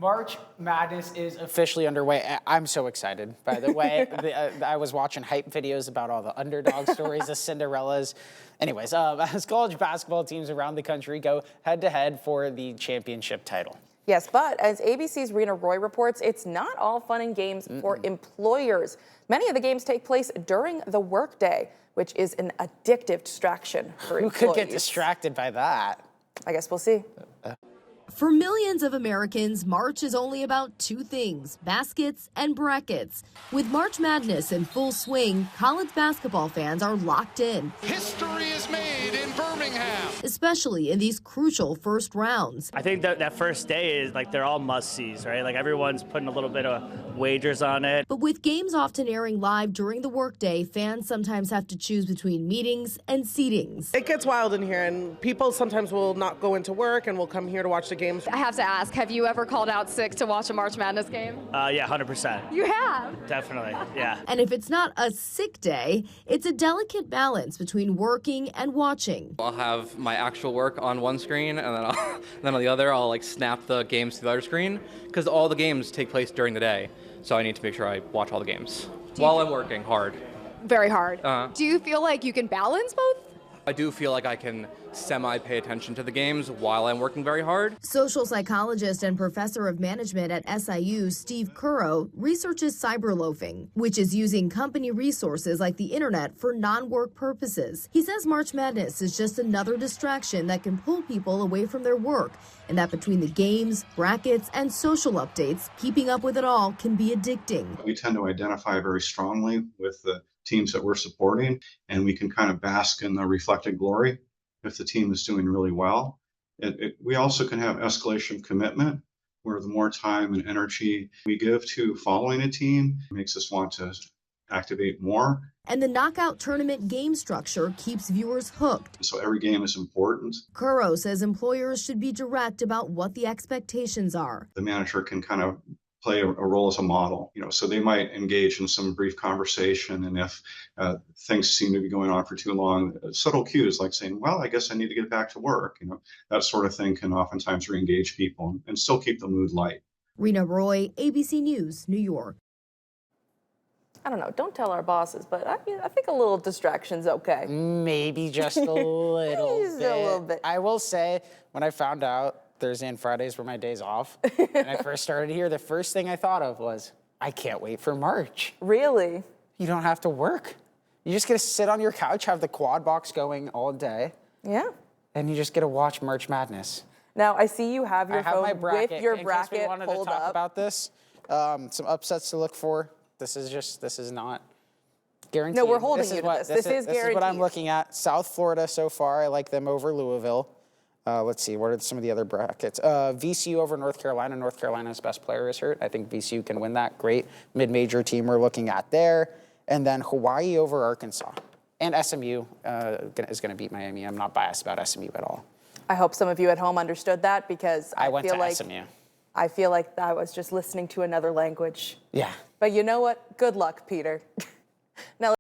March Madness is officially underway. I'm so excited, by the way. I was watching hype videos about all the underdog stories, the Cinderellas. Anyways, as college basketball teams around the country go head-to-head for the championship title. Yes, but as ABC's Reena Roy reports, it's not all fun and games for employers. Many of the games take place during the workday, which is an addictive distraction for employees. Who could get distracted by that? I guess we'll see. For millions of Americans, March is only about two things: baskets and brackets. With March Madness in full swing, college basketball fans are locked in. History is made in Birmingham, especially in these crucial first rounds. I think that first day is like they're all must-sees, right? Like everyone's putting a little bit of wagers on it. But with games often airing live during the workday, fans sometimes have to choose between meetings and seatings. It gets wild in here, and people sometimes will not go into work and will come here to watch the games. I have to ask, have you ever called out sick to watch a March Madness game? Yeah, 100%. You have? Definitely, yeah. And if it's not a sick day, it's a delicate balance between working and watching. I'll have my actual work on one screen, and then on the other, I'll like snap the games to the other screen, because all the games take place during the day. So I need to make sure I watch all the games while I'm working hard. Very hard. Do you feel like you can balance both? I do feel like I can semi-pay attention to the games while I'm working very hard. Social psychologist and professor of management at SIU, Steve Curro, researches cyberloafing, which is using company resources like the internet for non-work purposes. He says March Madness is just another distraction that can pull people away from their work, and that between the games, brackets, and social updates, keeping up with it all can be addicting. We tend to identify very strongly with the teams that we're supporting, and we can kind of bask in the reflected glory if the team is doing really well. We also can have escalation of commitment, where the more time and energy we give to following a team makes us want to activate more. And the knockout tournament game structure keeps viewers hooked. So every game is important. Curro says employers should be direct about what the expectations are. The manager can kind of play a role as a model, so they might engage in some brief conversation, and if things seem to be going on for too long, subtle cues like saying, well, I guess I need to get back to work, that sort of thing can oftentimes re-engage people and still keep the mood light. Reena Roy, ABC News, New York. I don't know, don't tell our bosses, but I think a little distraction's okay. Maybe just a little Just bit. a little bit. I will say, when I found out Thursday and Fridays were my days off, and I first started here, the first thing I thought of was, I can't wait for March. Really? You don't have to work. You just get to sit on your couch, have the quad box going all day. Yeah. And you just get to watch March Madness. Now, I see you have your phone my bracket. with your in bracket case we wanted pulled to talk up. about this. Some upsets to look for. This is not guaranteed. No, we're holding you to this. This is This is what I'm guaranteed. looking at. South Florida so far, I like them over Louisville. Let's see, what are some of the other brackets? VCU over North Carolina. North Carolina's best player is hurt. I think VCU can win that. Great mid-major team we're looking at there. And then Hawaii over Arkansas. And SMU is going to beat Miami. I'm not biased about SMU at all. I hope some of you at home understood that, because I went feel to like SMU. I feel like I was just listening to another language. Yeah. But you know what? Good luck, Peter.